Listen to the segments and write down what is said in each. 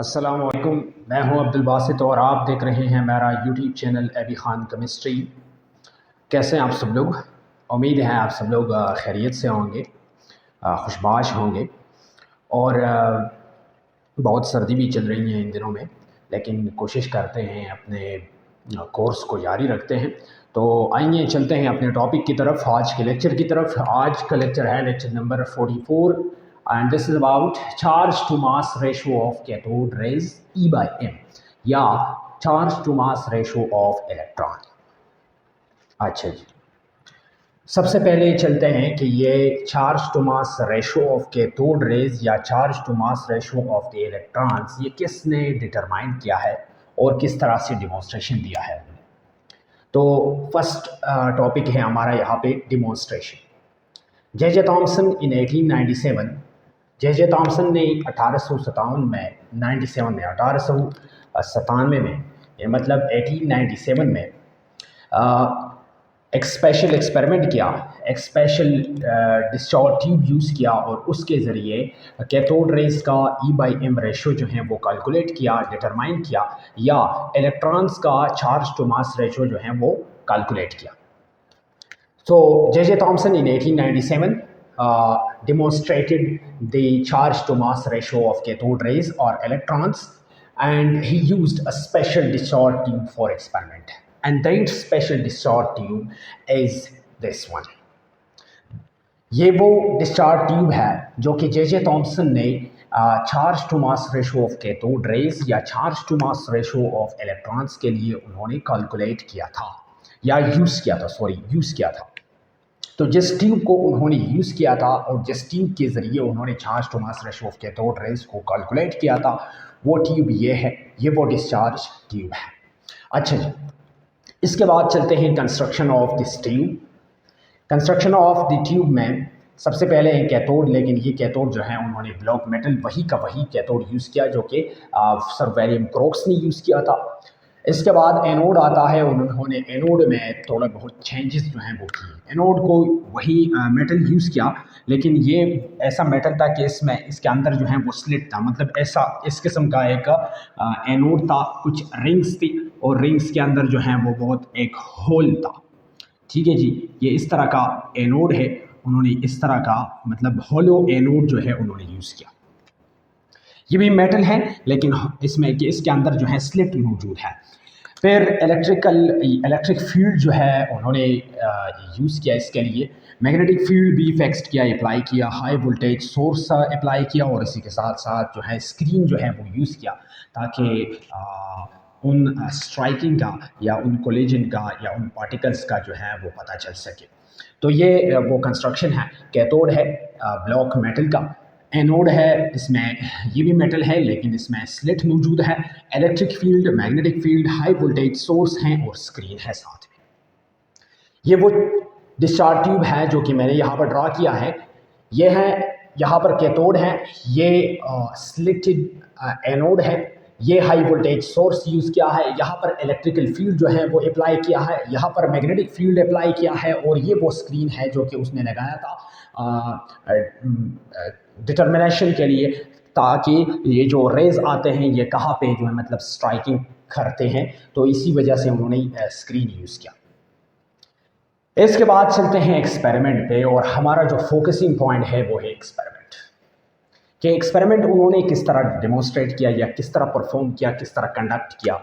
अस्सलाम वालेकुम। मैं हूं अब्दुल बासित और आप देख रहे हैं मेरा YouTube channel AB Khan chemistry. कैसे हैं आप सब लोग? उम्मीद है आप सब लोग खैरियत से होंगे, खुशबाश होंगे। और बहुत सर्दी भी चल रही है इन दिनों में, लेकिन कोशिश करते हैं अपने कोर्स को जारी रखते हैं। तो आइए चलते हैं अपने टॉपिक की तरफ, आज के लेक्चर की तरफ। आज का लेक्चर है lecture number 44 and this is about charge to mass ratio of cathode rays E/m या charge to mass ratio of electron. अच्छा जी, सबसे पहले चलते हैं कि ये charge to mass ratio of cathode rays या charge to mass ratio of the electrons ये किसने डिटरमाइन किया है और किस तरह से डिमॉन्स्ट्रेशन दिया है। तो फर्स्ट टॉपिक है हमारा यहाँ पे डिमॉन्स्ट्रेशन। जे थॉमसन इन 1897, जे थॉमसन ने 1897 में 1897 में ये मतलब 1897 में एक स्पेशल एक्सपेरिमेंट किया, एक स्पेशल डिस्चार्ज ट्यूब यूज़ किया और उसके ज़रिए कैथोड रेज का E/m रेशो जो है वो कैलकुलेट किया, डिटरमाइन किया, या इलेक्ट्रॉन्स का चार्ज टू मास रेशो जो है वो कैलकुलेट किया। So J.J. Thomson in 1897 demonstrated the charge to mass ratio of cathode rays or electrons, and he used a special discharge tube for experiment. And that special discharge tube is this one. ये वो discharge tube है जो कि J Thomson ने charge to mass ratio of cathode rays या charge to mass ratio of electrons के लिए उन्होंने कैलकुलेट किया था या यूज़ किया था। तो जिस ट्यूब को उन्होंने यूज़ किया था और जिस ट्यूब के ज़रिए उन्होंने charge to mass ratio of cathode rays को कैलकुलेट किया था, वो ट्यूब ये है, ये वो डिस्चार्ज ट्यूब है। अच्छा जी, इसके बाद चलते हैं construction of this tube. Construction of the tube में सबसे पहले है कैथोड, लेकिन ये कैथोड जो है उन्होंने ब्लॉक मेटल वही का वही कैथोड यूज़ किया जो कि सर विलियम क्रॉक्स ने यूज़ किया था। इसके बाद एनोड आता है, उन्होंने एनोड में थोड़ा बहुत चेंजेस जो हैं वो किए। एनोड को वही मेटल यूज़ किया, लेकिन ये ऐसा मेटल था कि इसके अंदर जो है वो स्लिट था, मतलब ऐसा इस किस्म का एक एनोड था, कुछ रिंग्स थी और रिंग्स के अंदर जो है वो बहुत एक होल था। ठीक है जी, ये इस तरह का एनोड है, उन्होंने इस तरह का मतलब होलो एनोड जो है उन्होंने यूज़ किया। ये भी मेटल है लेकिन इसमें कि इसके अंदर जो है स्लिट मौजूद है। फिर इलेक्ट्रिक फील्ड जो है उन्होंने यूज़ किया, इसके लिए मैग्नेटिक फील्ड भी फिक्स्ड किया, अप्लाई किया, हाई वोल्टेज सोर्स अप्लाई किया और इसी के साथ साथ जो है स्क्रीन जो है वो यूज़ किया ताकि उन स्ट्राइकिंग का या उन कोलिजन का या उन पार्टिकल्स का जो है वो पता चल सके। तो ये वो कंस्ट्रक्शन है। कैथोड है ब्लॉक मेटल का, एनोड है, इसमें ये भी मेटल है लेकिन इसमें स्लिट मौजूद है, electric field, magnetic field, high voltage source हैं और स्क्रीन है साथ में। ये वो डिस्चार्ज ट्यूब है जो कि मैंने यहाँ पर ड्रा किया है। ये है, यहाँ पर कैथोड है, ये स्लिटेड एनोड है, ये हाई वोल्टेज सोर्स यूज़ किया है, यहाँ पर इलेक्ट्रिकल फील्ड जो है वो अप्लाई किया है, यहाँ पर मैग्नेटिक फील्ड अप्लाई किया है और ये वो स्क्रीन है जो कि उसने लगाया था डिटर्मिनेशन के लिए, ताकि ये जो रेज आते हैं ये कहाँ पे जो है मतलब स्ट्राइकिंग करते हैं, तो इसी वजह से उन्होंने स्क्रीन यूज़ किया। इसके बाद चलते हैं एक्सपेरिमेंट पे और हमारा जो फोकसिंग पॉइंट है वो है एक्सपेरिमेंट कि एक्सपेरिमेंट उन्होंने किस तरह डेमोन्स्ट्रेट किया या किस तरह परफॉर्म किया, किस तरह कंडक्ट किया।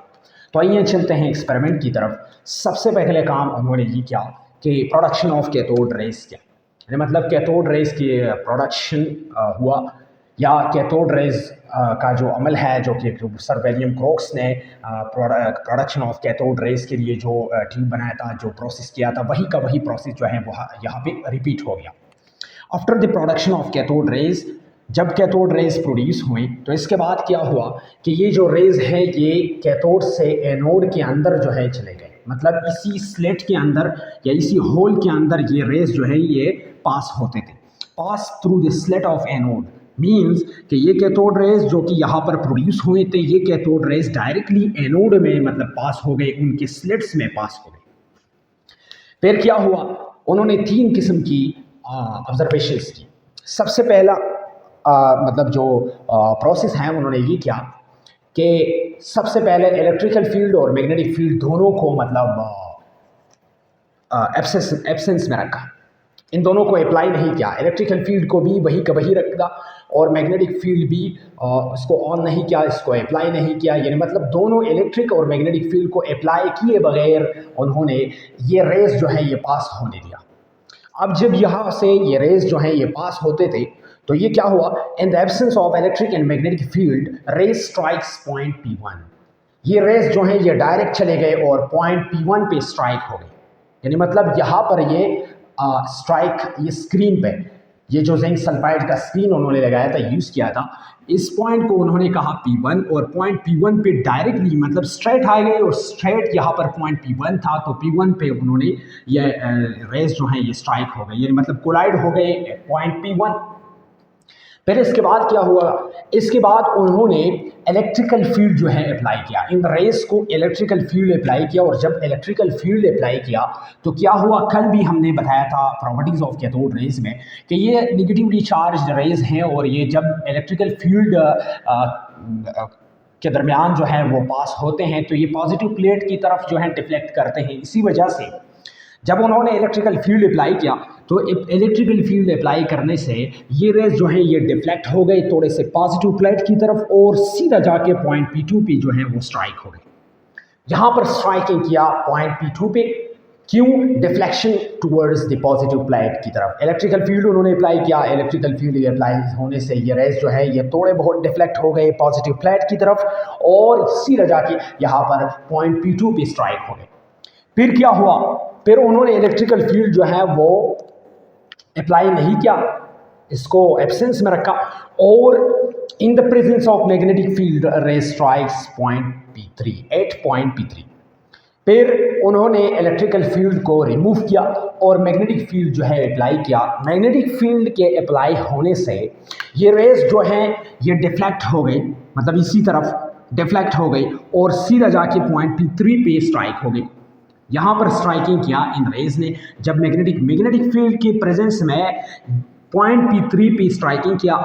तो आइए चलते हैं एक्सपेरिमेंट की तरफ। सबसे पहले काम उन्होंने ये किया कि प्रोडक्शन ऑफ कैथोड रेज किया, मतलब कैथोड रेज की प्रोडक्शन हुआ या कैथोड रेज का जो अमल है जो कि सर विलियम क्रॉक्स ने प्रोडक्शन ऑफ कैथोड रेज के लिए जो ट्यूब बनाया था, जो प्रोसेस किया था, वही का वही प्रोसेस जो है वो यहाँ पे रिपीट हो गया। After the production of cathode raise, जब कैथोड रेज प्रोड्यूस हुई तो इसके बाद क्या हुआ कि ये जो रेज है ये कैथोड से एनोड के अंदर जो है चले गए, मतलब इसी स्लेट के अंदर या इसी होल के अंदर ये रेज जो है ये पास होते थे, pass through the slate of anode. Means कि ये कैथोड रेज जो कि यहाँ पर प्रोड्यूस हुए थे, ये कैथोड रेज डायरेक्टली एनोड में मतलब पास हो गए, उनके स्लेट्स में पास हो गए। फिर क्या हुआ, उन्होंने 3 किस्म की ऑब्जर्वेशंस की। सबसे पहला मतलब जो प्रोसेस है उन्होंने ये किया कि सबसे पहले इलेक्ट्रिकल फील्ड और मैग्नेटिक फील्ड दोनों को मतलब एब्सेंस में रखा, इन दोनों को अप्लाई नहीं किया। इलेक्ट्रिकल फील्ड को भी वही का वही रखा और मैग्नेटिक फील्ड भी उसको ऑन नहीं किया, इसको अप्लाई नहीं किया। यानी मतलब दोनों इलेक्ट्रिक और मैग्नेटिक फील्ड को अप्लाई किए बगैर उन्होंने ये रेज जो है ये पास होने दिया। अब जब यहाँ से ये रेज जो है ये पास होते थे तो ये क्या हुआ, in the absence of electric and magnetic field rays strikes point P1। ये रेज जो है ये डायरेक्ट चले गए और पॉइंट P1 पे स्ट्राइक हो गए। यानी मतलब यहाँ पर ये स्ट्राइक ये स्क्रीन पे ये जो जिंक सल्फाइड का स्क्रीन उन्होंने लगाया था, यूज़ किया था, इस पॉइंट को उन्होंने कहा P1 और पॉइंट P1 पे डायरेक्टली मतलब स्ट्रेट आ गए और स्ट्रेट यहाँ पर पॉइंट P1 था तो P1 पे उन्होंने ये रेज जो है ये स्ट्राइक हो गए, यानी मतलब कोलाइड हो गए पॉइंट P1। फिर इसके बाद क्या हुआ, इसके बाद उन्होंने इलेक्ट्रिकल फील्ड जो है अप्लाई किया, इन रेस को इलेक्ट्रिकल फील्ड अप्लाई किया। और जब इलेक्ट्रिकल फील्ड अप्लाई किया तो क्या हुआ, कल भी हमने बताया था प्रॉपर्टीज ऑफ कैथोड रेज में कि ये निगेटिवली चार्ज रेज हैं और ये जब इलेक्ट्रिकल फील्ड के दरमियान जो है वो पास होते हैं तो ये पॉजिटिव प्लेट की तरफ जो है डिफ्लेक्ट करते हैं। इसी वजह से जब उन्होंने इलेक्ट्रिकल फील्ड अप्लाई किया तो इलेक्ट्रिकल फील्ड अप्लाई करने से ये रेज जो है ये डिफ्लेक्ट हो गए थोड़े से पॉजिटिव प्लेट की तरफ और सीधा जाके पॉइंट P2 पे जो है वो स्ट्राइक हो गए। यहाँ पर स्ट्राइकिंग किया पॉइंट P2 पे, क्यों, deflection towards the positive plate की तरफ। इलेक्ट्रिकल फील्ड उन्होंने अप्लाई किया, इलेक्ट्रिकल फील्ड अप्लाई होने से ये रेज जो है ये थोड़े बहुत डिफ्लेक्ट हो गए पॉजिटिव प्लेट की तरफ और सीधा जाके यहाँ पर पॉइंट P2 पे स्ट्राइक हो गए। फिर क्या हुआ, फिर उन्होंने इलेक्ट्रिकल फील्ड जो है वो अप्लाई नहीं किया, इसको एब्सेंस में रखा और in the presence of magnetic field ray strikes point P3 at point P3। फिर उन्होंने इलेक्ट्रिकल फील्ड को रिमूव किया और मैग्नेटिक फील्ड जो है अप्लाई किया। मैग्नेटिक फील्ड के अप्लाई होने से ये रेज जो है ये डिफ्लेक्ट हो गई, मतलब इसी तरफ डिफ्लेक्ट हो गई और सीधा जाके पॉइंट P3 पे स्ट्राइक हो गई। यहाँ पर स्ट्राइकिंग किया इन रेज ने, जब मैग्नेटिक फील्ड की प्रेजेंस में पॉइंट P3 पे स्ट्राइकिंग किया,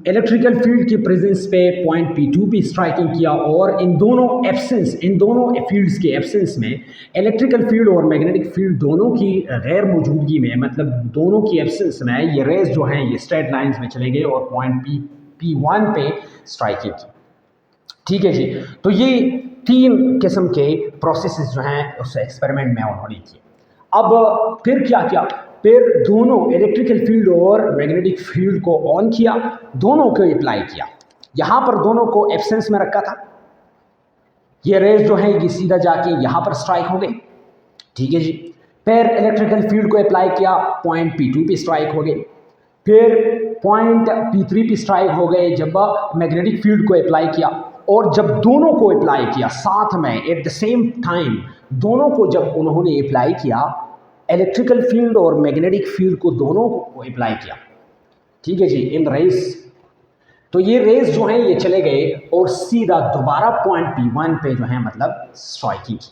इलेक्ट्रिकल फील्ड की प्रेजेंस पे पॉइंट P2 पे स्ट्राइकिंग किया और इन दोनों फील्ड्स के एब्सेंस में इलेक्ट्रिकल फील्ड और मैग्नेटिक फील्ड दोनों की गैर मौजूदगी में, मतलब दोनों की एब्सेंस में ये रेज जो हैं ये स्ट्रेट लाइंस में चले गए और पॉइंट P1 पे स्ट्राइकिंग की। ठीक है जी, तो ये 3 किस्म के प्रोसेसेस जो हैं उस एक्सपेरिमेंट में उन्होंने किए। अब फिर क्या किया, फिर दोनों इलेक्ट्रिकल फील्ड और मैग्नेटिक फील्ड को ऑन किया, दोनों को अप्लाई किया। यहाँ पर दोनों को एब्सेंस में रखा था, ये रेज जो है ये सीधा जाके यहाँ पर स्ट्राइक हो गई। ठीक है जी, फिर इलेक्ट्रिकल फील्ड को अप्लाई किया, पॉइंट P2 पे स्ट्राइक हो गई। फिर पॉइंट P3 पे स्ट्राइक हो गए जब मैग्नेटिक फील्ड को अप्लाई किया। और जब दोनों को अप्लाई किया साथ में एट द सेम टाइम, दोनों को जब उन्होंने अप्लाई किया, इलेक्ट्रिकल फील्ड और मैग्नेटिक फील्ड को दोनों को अप्लाई किया। ठीक है जी, इन रेज, तो ये रेज जो हैं ये चले गए और सीधा दोबारा पॉइंट P1 पे जो है मतलब स्ट्राइकिंग की।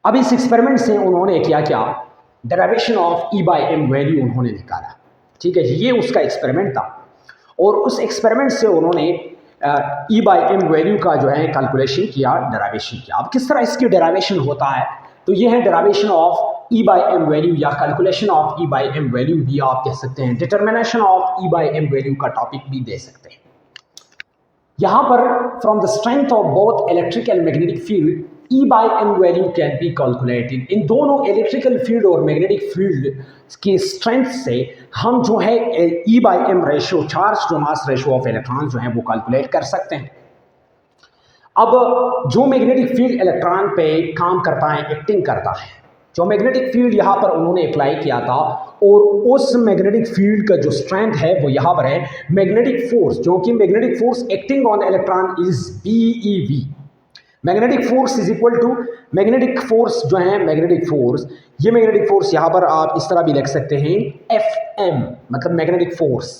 अब इस एक्सपेरिमेंट से उन्होंने क्या डेरिवेशन ऑफ E/m वैल्यू उन्होंने निकाला। ठीक है जी, ये उसका एक्सपेरिमेंट था और उस एक्सपेरिमेंट से उन्होंने E/m वैल्यू का जो है कैलकुलेशन किया, डेरिवेशन किया। अब किस तरह इसकी डेरिवेशन होता है, तो ये है डेरिवेशन ऑफ E/m वैल्यू या कैलकुलेशन ऑफ E/m वैल्यू भी आप कह सकते हैं, डिटर्मिनेशन ऑफ E/m वैल्यू का टॉपिक भी दे सकते हैं। यहाँ पर from the strength of both electric and magnetic field E/m value can be calculated. इन दोनों इलेक्ट्रिकल फील्ड और मैग्नेटिक फील्ड की स्ट्रेंथ से हम जो है E/m ratio, charge to mass ratio of electron जो है वो कैलकुलेट कर सकते हैं। अब जो मैग्नेटिक फील्ड इलेक्ट्रॉन पे काम करता है, एक्टिंग करता है, जो मैग्नेटिक फील्ड यहाँ पर उन्होंने अप्लाई किया था और उस मैग्नेटिक फील्ड का जो स्ट्रेंथ है वो यहाँ पर है मैग्नेटिक फोर्स, जो कि magnetic force acting on electron is BeV। Magnetic force is equal to magnetic force जो है मैग्नेटिक फोर्स, ये मैग्नेटिक फोर्स यहाँ पर आप इस तरह भी लिख सकते हैं Fm, मतलब मैग्नेटिक फोर्स।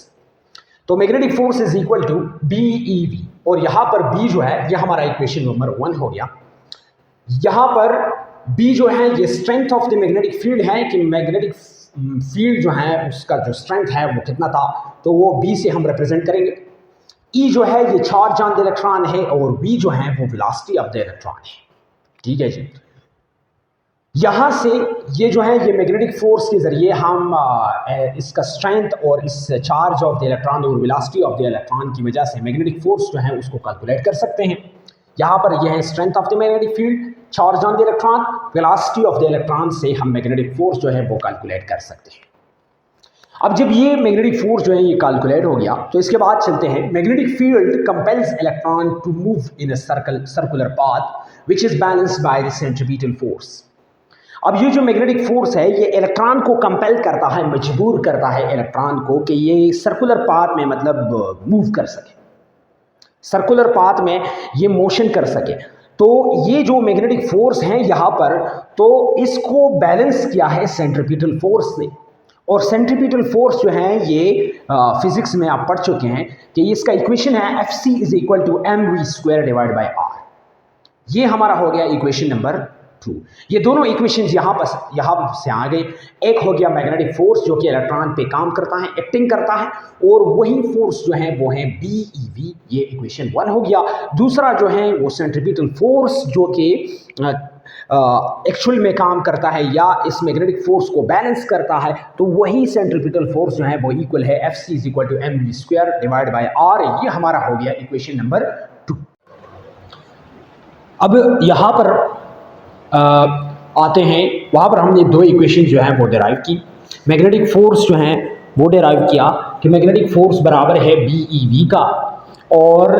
तो magnetic force is equal to BeV और यहाँ पर B जो है ये हमारा इक्वेशन नंबर 1 हो गया। यहाँ पर B जो है ये strength of the magnetic field है कि मैग्नेटिक फील्ड जो है उसका जो स्ट्रेंथ है वो कितना था, तो वो B से हम रिप्रेजेंट करेंगे। ई जो है ये चार्ज ऑन द इलेक्ट्रॉन है और वी जो है वो वेलोसिटी ऑफ द इलेक्ट्रॉन है। ठीक है जी। यहां से ये जो है ये मैग्नेटिक फोर्स के जरिए हम इसका स्ट्रेंथ और इस चार्ज ऑफ द इलेक्ट्रॉन और वेलोसिटी ऑफ द इलेक्ट्रॉन की वजह से मैग्नेटिक फोर्स जो है उसको कैलकुलेट कर सकते हैं। यहाँ पर यह है strength of the magnetic field, charge on the electron, velocity of the electron से हम मैग्नेटिक फोर्स जो है वो कैलकुलेट कर सकते हैं। अब जब ये मैग्नेटिक फोर्स जो है ये कैलकुलेट हो गया तो इसके बाद चलते हैं। Magnetic field compels electron to move in a circular path which is balanced by the centripetal force. अब ये जो मैग्नेटिक फोर्स है ये इलेक्ट्रॉन को कंपेल करता है, मजबूर करता है इलेक्ट्रॉन को कि ये सर्कुलर पाथ में मतलब मूव कर सके, सर्कुलर पाथ में ये मोशन कर सके। तो ये जो मैग्नेटिक फोर्स है यहाँ पर, तो इसको बैलेंस किया है सेंट्रीपिटल फोर्स ने। और सेंट्रीपिटल फोर्स जो है ये फिजिक्स में आप पढ़ चुके हैं कि इसका इक्वेशन है Fc = mv² divide by r। ये हमारा हो गया इक्वेशन नंबर 2। ये दोनों इक्वेशंस यहाँ से आ गए। एक हो गया मैग्नेटिक फोर्स जो कि इलेक्ट्रॉन पे काम करता है, एक्टिंग करता है, और वही फोर्स जो है वो है BeV, ये इक्वेशन 1 हो गया। दूसरा जो है वो सेंट्रीपिटल फोर्स जो कि एक्चुअल में काम करता है या इस मैग्नेटिक फोर्स को बैलेंस करता है, तो वही सेंट्रीपिटल फोर्स जो है वो इक्वल है Fc = mv² divide by r। ये हमारा हो गया इक्वेशन नंबर 2। अब यहाँ पर आते हैं, वहाँ पर हमने दो इक्वेशन जो है वो डिराइव की। मैग्नेटिक फोर्स जो है वो डिराइव किया कि मैग्नेटिक फोर्स बराबर है BeV का, और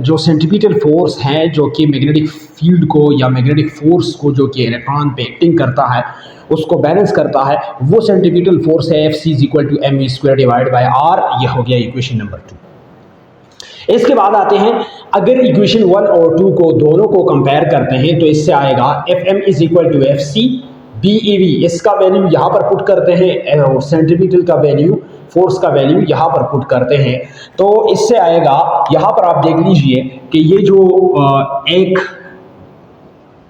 जो सेंट्रीपिटल फोर्स है जो कि मैग्नेटिक फील्ड को या मैग्नेटिक फोर्स को जो कि इलेक्ट्रॉन पे एक्टिंग करता है उसको बैलेंस करता है, वो सेंट्रीपिटल फोर्स है Fc = mv² divide by r। ये हो गया इक्वेशन नंबर 2। इसके बाद आते हैं, अगर इक्वेशन 1 और 2 को दोनों को कंपेयर करते हैं तो इससे आएगा Fm = Fc BeV। इसका वैल्यू यहाँ पर पुट करते हैं और सेंट्रीपिटल का वैल्यू, फोर्स का वैल्यू यहाँ पर पुट करते हैं, तो इससे आएगा, यहाँ पर आप देख लीजिए कि ये जो एक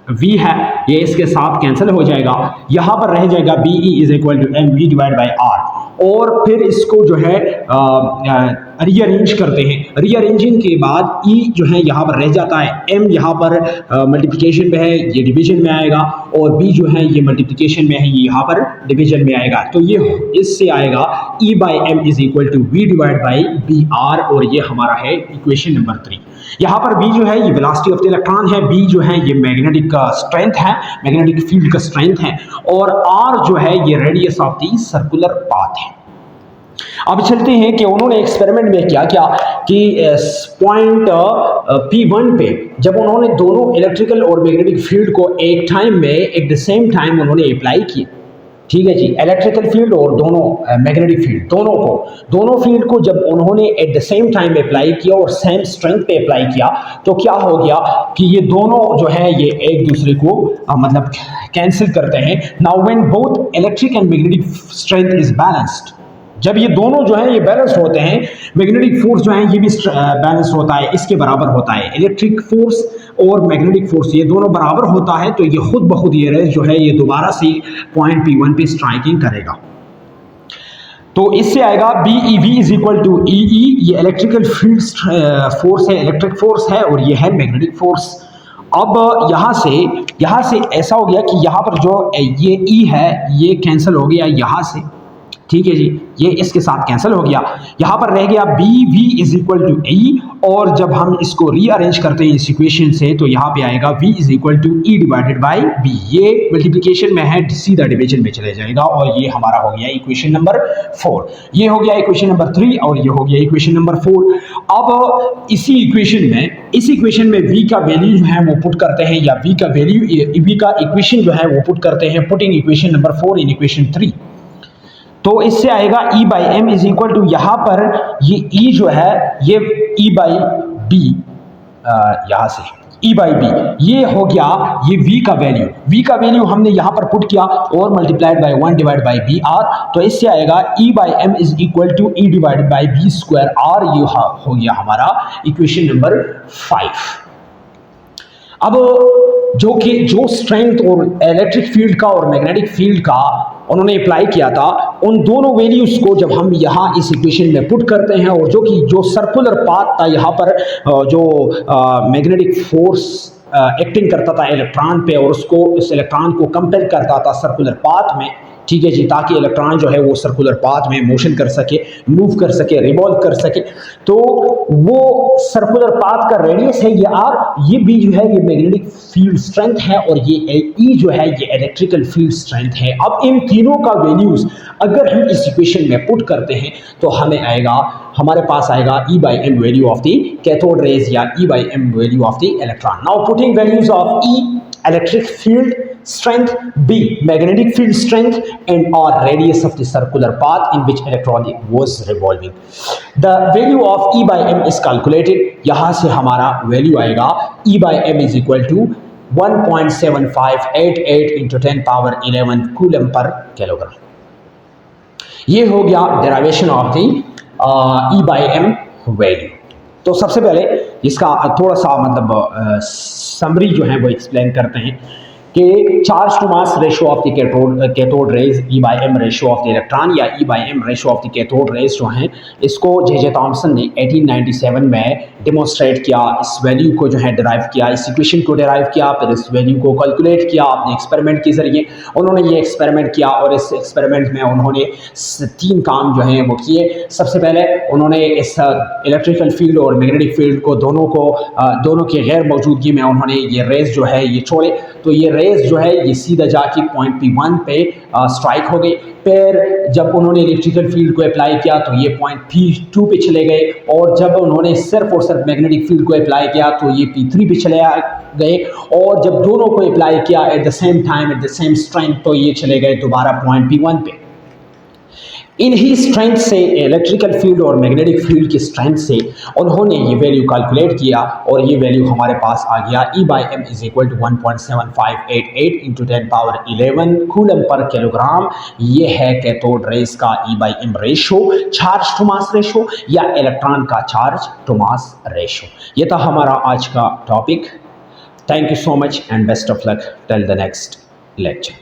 V है ये इसके साथ कैंसिल हो जाएगा, यहाँ पर रह जाएगा Be = mv divide by r। और फिर इसको जो है रीअरेंज करते हैं। रीअरेंजिंग के बाद E जो है यहाँ पर रह जाता है, M यहाँ पर मल्टीप्लिकेशन में है, ये डिवीजन में आएगा, और B जो है ये मल्टीप्लिकेशन में है, ये यहाँ पर डिवीजन में आएगा। तो ये इससे आएगा E/m = v divide by br, और ये हमारा है इक्वेशन नंबर 3। यहाँ पर B जो है ये वेलोसिटी ऑफ द इलेक्ट्रॉन है, B जो है ये मैग्नेटिक का स्ट्रेंथ है, मैग्नेटिक फील्ड का स्ट्रेंथ है, और R जो है ये radius of the circular path है। अब चलते हैं कि उन्होंने एक्सपेरिमेंट में क्या किया कि पॉइंट P1 पे जब उन्होंने दोनों इलेक्ट्रिकल और मैग्नेटिक फील्ड को एक टाइम में एट द सेम टाइम उन्होंने अप्लाई किया। ठीक है जी, इलेक्ट्रिकल फील्ड और दोनों मैग्नेटिक फील्ड, दोनों फील्ड को जब उन्होंने at the same time apply किया और सेम स्ट्रेंथ पे अप्लाई किया, तो क्या हो गया कि ये दोनों जो है ये एक दूसरे को मतलब कैंसिल करते हैं। Now when both electric and magnetic strength is balanced, जब ये दोनों जो है ये बैलेंस होते हैं, मैग्नेटिक फोर्स जो है ये भी बैलेंस होता है, इसके बराबर होता है। इलेक्ट्रिक फोर्स और मैग्नेटिक फोर्स ये दोनों बराबर होता है, तो ये खुद ब खुद ये रेस जो है ये दोबारा से पॉइंट P1 पे स्ट्राइकिंग करेगा। तो इससे आएगा BeV = EE। ये इलेक्ट्रिकल फील्ड फोर्स है, इलेक्ट्रिक फोर्स है, और ये है मैग्नेटिक फोर्स। अब यहाँ से ऐसा हो गया कि यहाँ पर जो ये E है ये कैंसिल हो गया यहाँ से। ठीक है जी, ये इसके साथ कैंसिल हो गया, यहाँ पर रह गया BV = E। और जब हम इसको रीअरेंज करते हैं इस इक्वेशन से, तो यहाँ पे आएगा V = E divided by B। ये मल्टीप्लिकेशन में है, सीधा डिवीजन में चले जाएगा, और ये हमारा हो गया इक्वेशन नंबर 4। ये हो गया इक्वेशन नंबर 3 और ये हो गया इक्वेशन नंबर 4। अब इस इक्वेशन में V का वैल्यू जो है वो पुट करते हैं, या V का इक्वेशन जो है वो पुट करते हैं, putting equation number 4 in equation 3। तो इससे आएगा E/m = यहाँ पर ये E जो है ये E/b, यहाँ से E/b ये हो गया ये V का वैल्यू हमने यहाँ पर पुट किया और multiplied by 1 divide by br। तो इससे आएगा E/m = E divided by b² r। ये हो गया हमारा इक्वेशन नंबर 5। अब जो स्ट्रेंथ और इलेक्ट्रिक फील्ड का और मैग्नेटिक फील्ड का उन्होंने अप्लाई किया था, उन दोनों वैल्यूज़ को जब हम यहाँ इस इक्वेशन में पुट करते हैं और जो सर्कुलर पाथ था यहाँ पर जो मैग्नेटिक फोर्स एक्टिंग करता था इलेक्ट्रॉन पे और उसको इस इलेक्ट्रॉन को कंपेल करता था सर्कुलर पाथ में, ठीक है जी, ताकि इलेक्ट्रॉन जो है वो सर्कुलर पाथ में मोशन कर सके, मूव कर सके, रिवॉल्व कर सके। तो वो सर्कुलर पाथ का रेडियस है ये आर, ये बी जो है ये मैग्नेटिक फील्ड स्ट्रेंथ है और ये ई जो है ये इलेक्ट्रिकल फील्ड स्ट्रेंथ है। अब इन तीनों का वैल्यूज अगर हम इस इक्वेशन में पुट करते हैं तो हमें आएगा, हमारे पास आएगा E by m value of the cathode rays या E by m value of the electron. Now putting values of E electric field strength, B magnetic field strength, and R radius of the circular path in which electron was revolving. The value of E by m is calculated. यहाँ से हमारा value आएगा E by m is equal to 1.7588 into 10 power 11 coulomb per kilogram. ये हो गया derivation of the E by m value. तो सबसे पहले इसका थोड़ा सा मतलब समरी जो है वो एक्सप्लेन करते हैं कि charge to mass ratio of the cathode rays E by m ratio of the electron या E by m ratio of the cathode rays जो हैं, इसको जे थॉमसन ने 1897 में डिमोन्स्ट्रेट किया। इस वैल्यू को जो है डिराइव किया, इस इक्वेशन को डिराइव किया, फिर इस वैल्यू को कैलकुलेट किया अपने एक्सपेरिमेंट के जरिए। उन्होंने ये एक्सपेरिमेंट किया और इस एक्सपेरिमेंट में उन्होंने 3 काम जो हैं वो किए। सबसे पहले उन्होंने इस इलेक्ट्रिकल फील्ड और मैग्नेटिक फील्ड को दोनों की गैर मौजूदगी में उन्होंने ये रेज जो है ये छोड़े, तो ये रेज जो है ये सीधा जाके पॉइंट P1 पे स्ट्राइक हो गई। फिर जब उन्होंने इलेक्ट्रिकल फील्ड को अप्लाई किया तो ये पॉइंट P2 पे चले गए, और जब उन्होंने सिर्फ और सिर्फ मैग्नेटिक फील्ड को अप्लाई किया तो ये P3 पे चले गए, और जब दोनों को अप्लाई किया at the same time at the same strength तो ये चले गए दोबारा पॉइंट P1 पे। इन्हीं स्ट्रेंथ से, इलेक्ट्रिकल फील्ड और मैग्नेटिक फील्ड की स्ट्रेंथ से उन्होंने ये वैल्यू कैलकुलेट किया और ये वैल्यू हमारे पास आ गया E by m is equal to 1.7588 into 10 power 11 coulomb per kilogram. ये है कैथोड रेज का E by m ratio, charge to mass ratio या इलेक्ट्रॉन का चार्ज टू मास रेशो। ये था हमारा आज का topic. Thank you so much and best of luck till the next lecture.